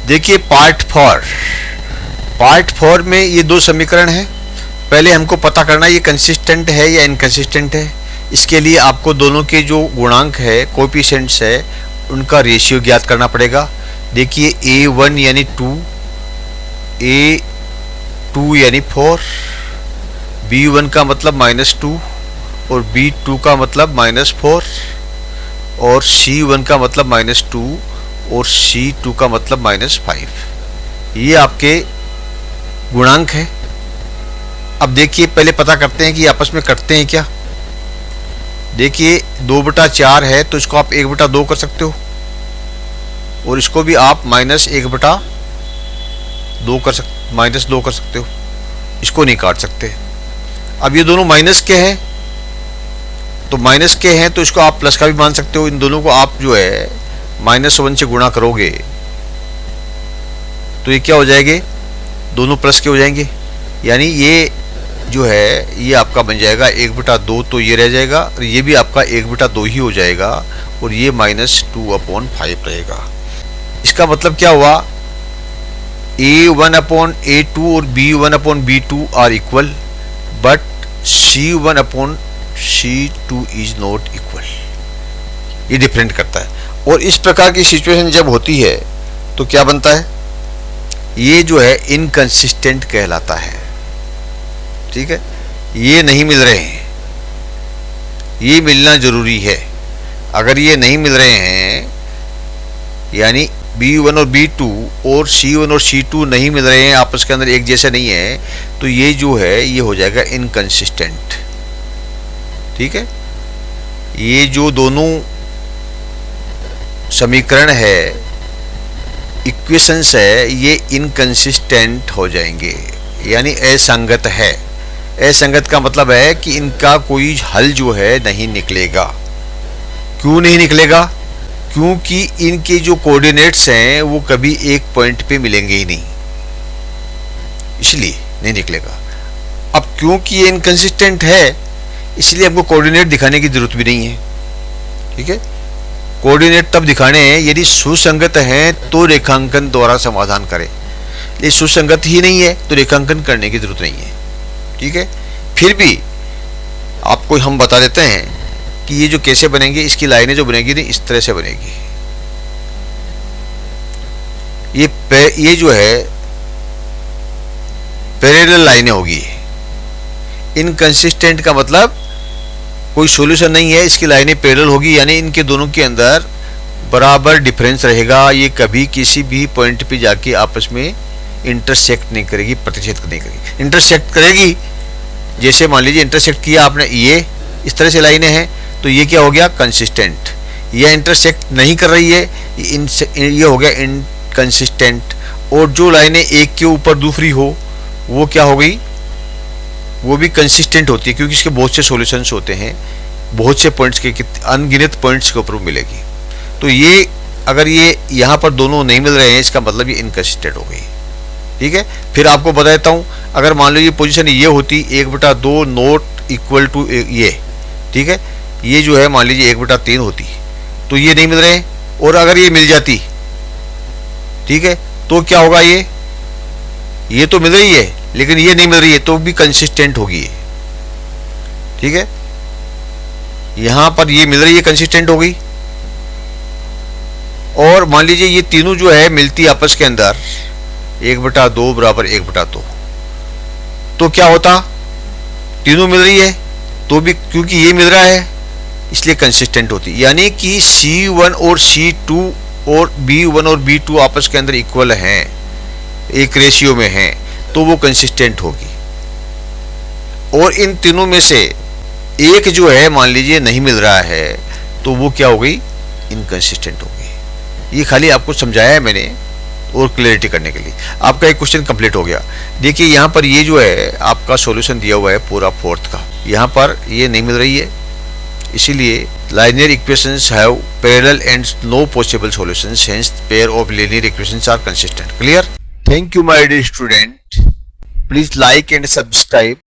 देखिए part four में ये दो समीकरण हैं। पहले हमको पता करना ये कंसिस्टेंट है या इनकंसिस्टेंट है। इसके लिए आपको दोनों के जो गुणांक है, कोएफिशिएंट्स है, उनका रेशियो ज्ञात करना पड़ेगा। देखिए A1 यानी 2, A2 यानी 4, B1 का मतलब -2 और B2 का मतलब -4 और C1 का मतलब -2 और C2 का मतलब -5। ये आपके गुणांक है। अब देखिए पहले पता करते हैं कि आपस में कटते हैं क्या। देखिए 2/4 है तो इसको आप 1/2 कर सकते हो और इसको भी आप -1/2 कर सकते हो। इसको नहीं काट सकते। अब ये दोनों माइनस के हैं तो माइनस के हैं तो इसको आप प्लस का भी मान सकते हो। इन दोनों को आप जो है -1 से गुणा करोगे तो ये क्या हो जाएंगे, दोनों प्लस के हो जाएंगे। यानी ये जो है ये आपका बन जाएगा 1/2, तो ये रह जाएगा और ये भी आपका 1/2 ही हो जाएगा और ये -2/5 रहेगा। इसका मतलब क्या हुआ, A1/A2 और B1/B2 are equal but C1/C2 is not equal. ये डिफरेंट करता है। और इस प्रकार की सिचुएशन जब होती है तो क्या बनता है, ये जो है इनकंसिस्टेंट कहलाता है। ठीक है, ये नहीं मिल रहे हैं, ये मिलना जरूरी है। अगर ये नहीं मिल रहे हैं यानी B1 और B2 और C1 और C2 नहीं मिल रहे हैं, आपस के अंदर एक जैसे नहीं है, तो ये जो है ये हो जाएगा इनकंसिस्टेंट। ठीक है, ये जो दोनों समीकरण है, इक्वेशंस है, ये इनकंसिस्टेंट हो जाएंगे यानी असंगत है। असंगत का मतलब है कि इनका कोई हल जो है नहीं निकलेगा। क्यों नहीं निकलेगा, क्योंकि इनके जो कोऑर्डिनेट्स हैं वो कभी एक पॉइंट पे मिलेंगे ही नहीं, इसलिए नहीं निकलेगा। अब क्योंकि ये इनकंसिस्टेंट है इसलिए हमको कोऑर्डिनेट दिखाने की जरूरत भी नहीं है। ठीक है, कोऑर्डिनेट तब दिखाने हैं यदि सुसंगत हैं तो रेखांकन द्वारा समाधान करें। ये सुसंगत ही नहीं है तो रेखांकन करने की जरूरत नहीं है। ठीक है, फिर भी आपको हम बता देते हैं कि ये जो कैसे बनेंगे, इसकी लाइनें जो बनेगी नहीं इस तरह से बनेगी। ये जो है पैरेलल लाइनें होगी। इनकंसिस्टेंट का मतलब कोई सॉल्यूशन नहीं है, इसकी लाइनें पैरेलल होगी यानी इनके दोनों के अंदर बराबर डिफरेंस रहेगा। ये कभी किसी भी पॉइंट पे जाके आपस में इंटरसेक्ट नहीं करेगी, प्रतिच्छेद नहीं करेगी। इंटरसेक्ट करेगी, जैसे मान लीजिए इंटरसेक्ट किया आपने, ये इस तरह से लाइनें हैं तो ये क्या हो गया, कंसिस्टेंट। ये इंटरसेक्ट नहीं कर रही है, ये हो गया इनकंसिस्टेंट। और जो लाइनें एक के ऊपर दूसरी हो वो क्या हो गई, वो भी कंसिस्टेंट होती है, क्योंकि इसके बहुत से सॉल्यूशंस होते हैं, बहुत से पॉइंट्स के, अनगिनत पॉइंट्स के ऊपर मिलेगी। तो ये अगर ये यहाँ पर दोनों नहीं मिल रहे हैं इसका मतलब ये इनकंसिस्टेंट हो गई। ठीक है, फिर आपको बता देता हूँ, अगर मान लो ये पोजीशन ये होती 1/2 नॉट इक्वल टू ये, ठीक है, ये जो है मान लीजिए 1/3 होती तो ये नहीं मिल रहे हैं। और अगर ये मिल जाती, ठीक है, तो क्या होगा, ये तो मिल रही है लेकिन ये नहीं मिल रही है तो भी कंसिस्टेंट होगी। ठीक है, यहां पर ये मिल रही है, कंसिस्टेंट हो गई। और मान लीजिए ये तीनों जो है मिलती आपस के अंदर 1/2 बराबर 1/2, तो क्या होता, तीनों मिल रही है तो भी क्योंकि ये मिल रहा है इसलिए कंसिस्टेंट होती। यानी कि C1 और C2 और B1 और B2 आपस के अंदर इक्वल हैं, एक रेशियो में हैं, तो वो कंसिस्टेंट होगी। और इन तीनों में से एक जो है मान लीजिए नहीं मिल रहा है तो वो क्या हो गई, इनकंसिस्टेंट हो गई। ये खाली आपको समझाया है मैंने और क्लियरिटी करने के लिए। आपका एक क्वेश्चन कंप्लीट हो गया। देखिए यहाँ पर ये जो है आपका सॉल्यूशन दिया हुआ है पूरा फोर्थ का, यहाँ पर ये नहीं मिल रही है, इसीलिए linear equations have parallel and no possible solutions, hence pair of linear equations are consistent. Clear? Thank you my dear student. Please like and subscribe